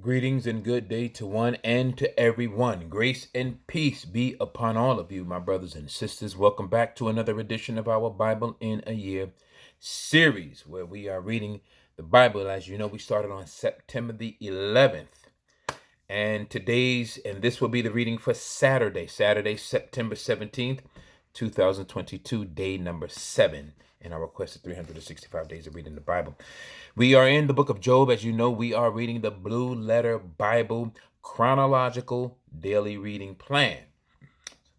Greetings and good day to one and to everyone. Grace and peace be upon all of you, my brothers and sisters. Welcome back to another edition of our Bible in a Year series where we are reading the Bible. As you know, we started on September the 11th. And this will be the reading for Saturday, September 17th, 2022, day number 7 in our quest of 365 days of reading the Bible. We are in the book of Job. As you know, we are reading the Blue Letter Bible chronological daily reading plan.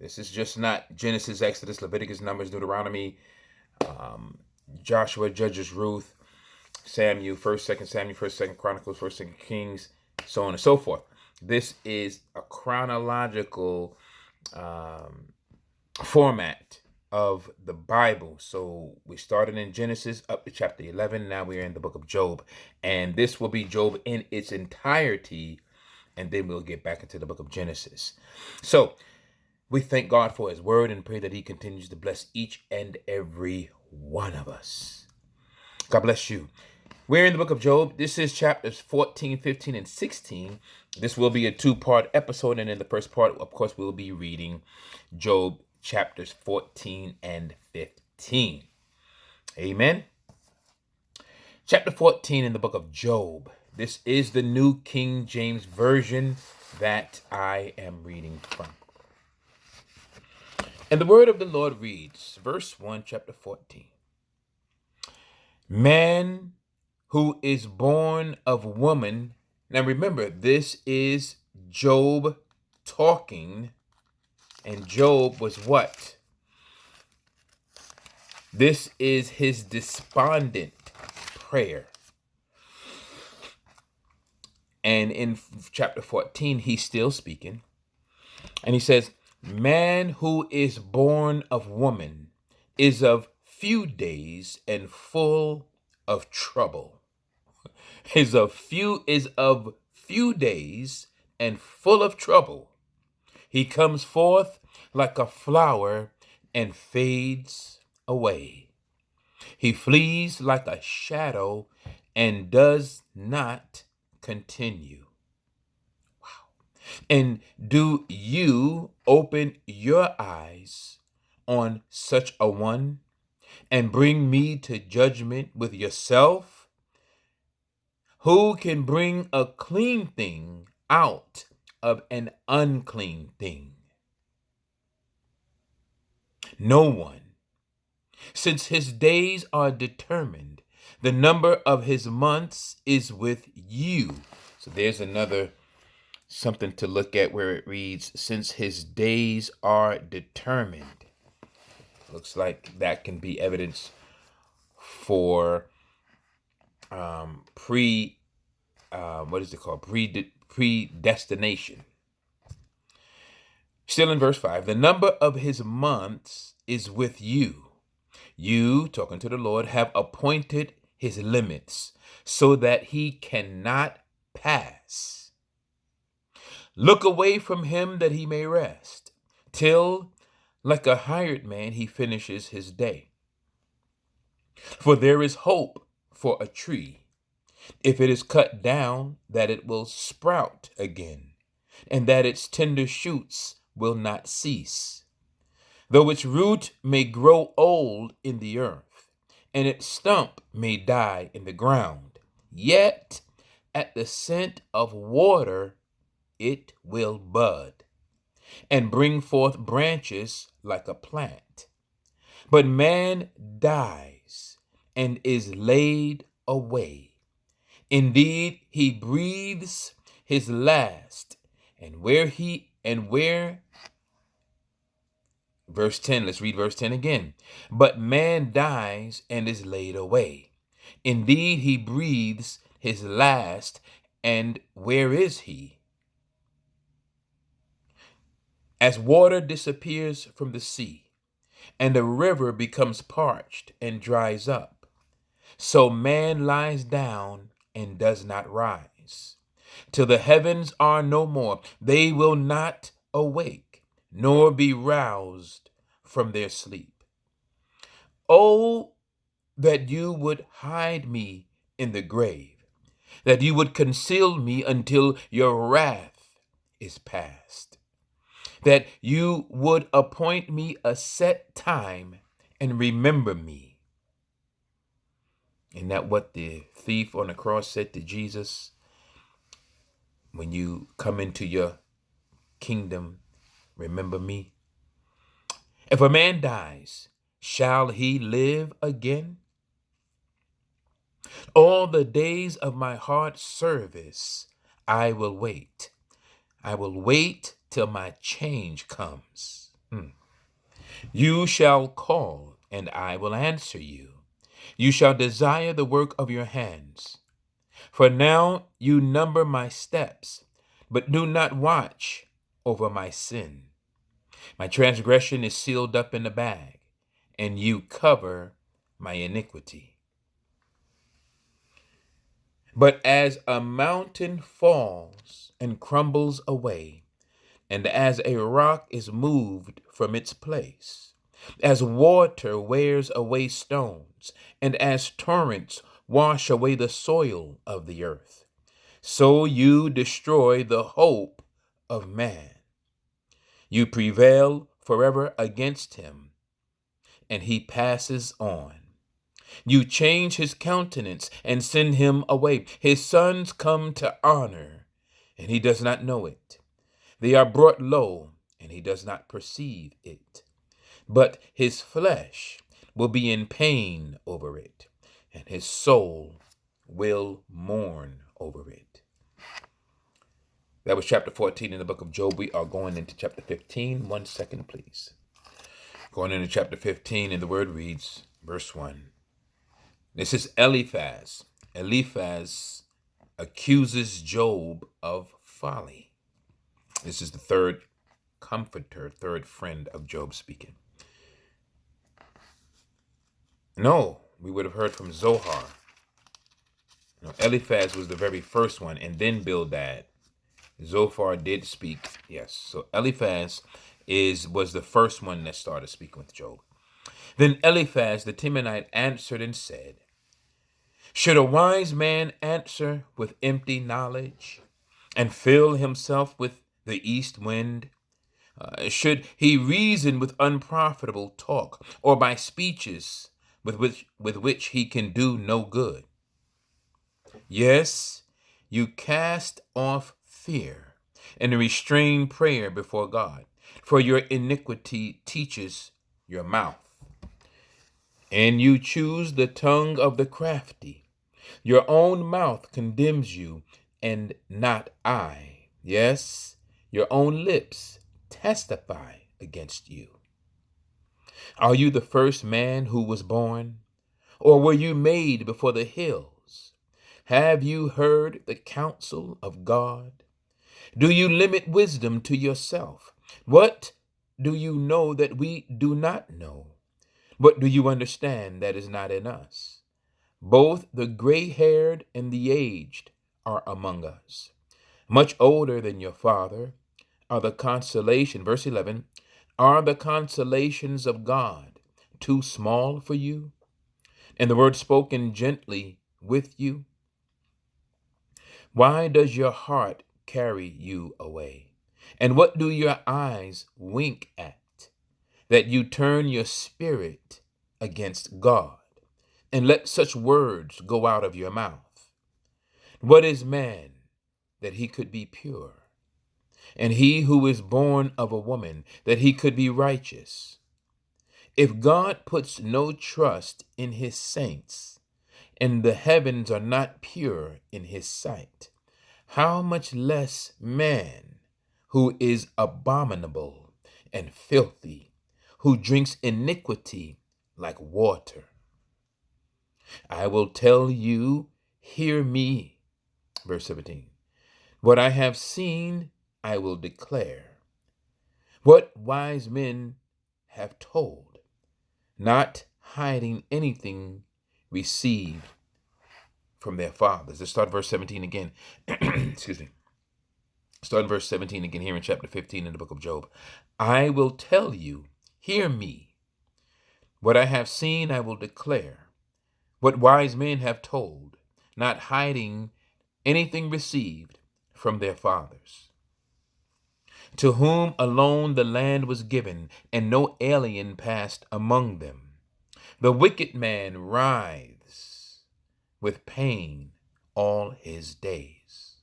This is just not Genesis, Exodus, Leviticus, Numbers, Deuteronomy, Joshua, Judges, Ruth, Samuel, 1st, 2nd Samuel, 1st, 2nd Chronicles, 1st, 2nd Kings, so on and so forth. This is a chronological format of the Bible. So we started in Genesis up to chapter 11. Now we are in the book of Job. And this will be Job in its entirety. And then we'll get back into the book of Genesis. So we thank God for his word and pray that he continues to bless each and every one of us. God bless you. We're in the book of Job. This is chapters 14, 15, and 16. This will be a two-part episode. And in the first part, of course, we'll be reading Job chapters 14 and 15. Amen. Chapter 14 in the book of Job. This is the New King James Version that I am reading from. And the word of the Lord reads, verse 1, chapter 14. Man who is born of woman. Now remember, this is Job talking. And Job was what? This is his despondent prayer. And in chapter 14, he's still speaking. And he says, man who is born of woman is of few days and full of trouble. Is of few days and full of trouble. He comes forth like a flower and fades away. He flees like a shadow and does not continue. Wow. And do you open your eyes on such a one and bring me to judgment with yourself? Who can bring a clean thing out of an unclean thing? No one. Since his days are determined, the number of his months is with you. So there's another something to look at where it reads, since his days are determined. Looks like that can be evidence for predestination. Still in verse 5, the number of his months is with you. You, talking to the Lord, have appointed his limits so that he cannot pass. Look away from him that he may rest, till, like a hired man, he finishes his day. For there is hope for a tree, if it is cut down, that it will sprout again, and that its tender shoots will not cease. Though its root may grow old in the earth, and its stump may die in the ground, yet at the scent of water it will bud, and bring forth branches like a plant. But man dies and is laid away. Indeed, he breathes his last, Verse 10, let's read verse 10 again. But man dies and is laid away. Indeed, he breathes his last, and where is he? As water disappears from the sea, and the river becomes parched and dries up, so man lies down and does not rise. Till the heavens are no more, they will not awake, nor be roused from their sleep. Oh, that you would hide me in the grave, that you would conceal me until your wrath is past, that you would appoint me a set time and remember me. Isn't that what the thief on the cross said to Jesus? When you come into your kingdom, remember me. If a man dies, shall he live again? All the days of my hard service, I will wait. I will wait till my change comes. You shall call, and I will answer you. You shall desire the work of your hands. For now you number my steps, but do not watch over my sin. My transgression is sealed up in a bag, and you cover my iniquity. But as a mountain falls and crumbles away, and as a rock is moved from its place, as water wears away stones, and as torrents wash away the soil of the earth, so you destroy the hope of man. You prevail forever against him, and he passes on. You change his countenance and send him away. His sons come to honor, and he does not know it. They are brought low, and he does not perceive it. But his flesh will be in pain over it, and his soul will mourn over it. That was chapter 14 in the book of Job. We are going into chapter 15. 1 second, please. Going into chapter 15, and the word reads, verse 1. This is Eliphaz. Eliphaz accuses Job of folly. This is the third comforter, third friend of Job speaking. No, we would have heard from Zohar. No, Eliphaz was the very first one, and then Bildad. Zophar did speak, yes. So Eliphaz was the first one that started speaking with Job. Then Eliphaz the Temanite answered and said, should a wise man answer with empty knowledge and fill himself with the east wind? Should he reason with unprofitable talk, or by speeches with which he can do no good? Yes, you cast off fear and restrain prayer before God, for your iniquity teaches your mouth. And you choose the tongue of the crafty. Your own mouth condemns you, and not I. Yes, your own lips testify against you. Are you the first man who was born? Or were you made before the hills? Have you heard the counsel of God? Do you limit wisdom to yourself? What do you know that we do not know? What do you understand that is not in us? Both the gray-haired and the aged are among us. Much older than your father are the consolation, verse 11, are the consolations of God too small for you? And the word spoken gently with you? Why does your heart carry you away? And what do your eyes wink at? That you turn your spirit against God, and let such words go out of your mouth. What is man that he could be pure? And he who is born of a woman, that he could be righteous? If God puts no trust in his saints, and the heavens are not pure in his sight, how much less man, who is abominable and filthy, who drinks iniquity like water? I will tell you, hear me. Verse 17. What I have seen, I will declare. What wise men have told, not hiding anything received from their fathers. Let's start verse 17 again. Excuse me. Start in verse 17 again here in chapter 15 in the book of Job. I will tell you, hear me. What I have seen, I will declare. What wise men have told, not hiding anything received from their fathers, to whom alone the land was given, and no alien passed among them. The wicked man writhes with pain all his days,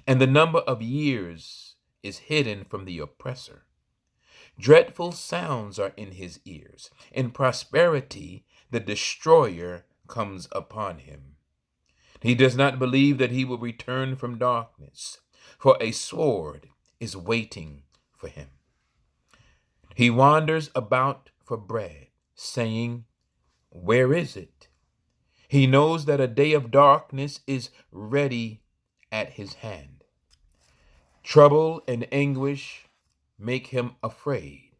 and the number of years is hidden from the oppressor. Dreadful sounds are in his ears. In prosperity, the destroyer comes upon him. He does not believe that he will return from darkness, for a sword is waiting for him. He wanders about for bread, saying, "Where is it?" He knows that a day of darkness is ready at his hand. Trouble and anguish make him afraid.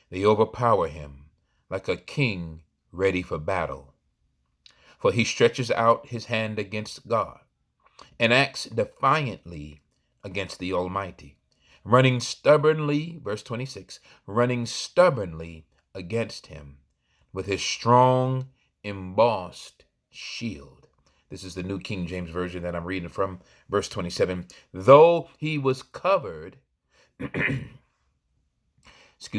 They overpower him like a king ready for battle. For he stretches out his hand against God and acts defiantly against the Almighty, running stubbornly, verse 26, running stubbornly against him with his strong embossed shield. This is the New King James Version that I'm reading from, verse 27. Though he was covered,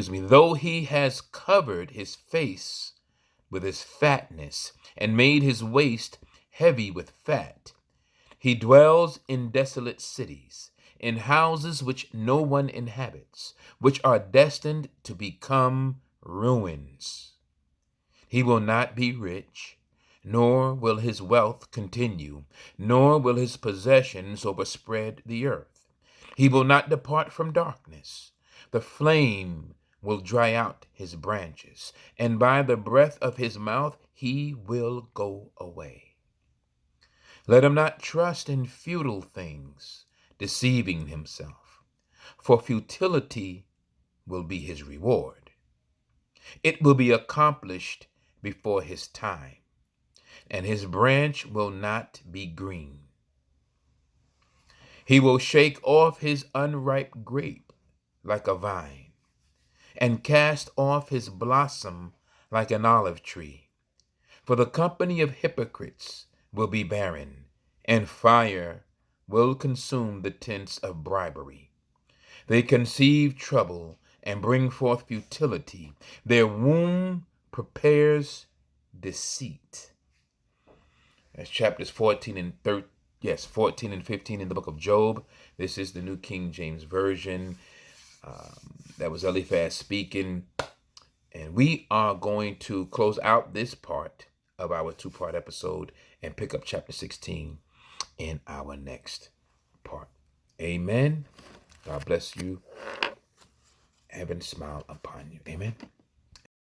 though he has covered his face with his fatness and made his waist heavy with fat, he dwells in desolate cities, in houses which no one inhabits, which are destined to become ruins. He will not be rich, nor will his wealth continue, nor will his possessions overspread the earth. He will not depart from darkness. The flame will dry out his branches, and by the breath of his mouth he will go away. Let him not trust in futile things, deceiving himself, for futility will be his reward. It will be accomplished before his time, and his branch will not be green. He will shake off his unripe grape like a vine, and cast off his blossom like an olive tree. For the company of hypocrites will be barren, and fire will consume the tents of bribery. They conceive trouble and bring forth futility. Their womb prepares deceit. That's chapters 14 and 14 and 15 in the book of Job. This is the New King James Version. That was Eliphaz speaking. And we are going to close out this part of our two-part episode and pick up chapter 16 in our next part. Amen. God bless you. Heaven smile upon you. Amen.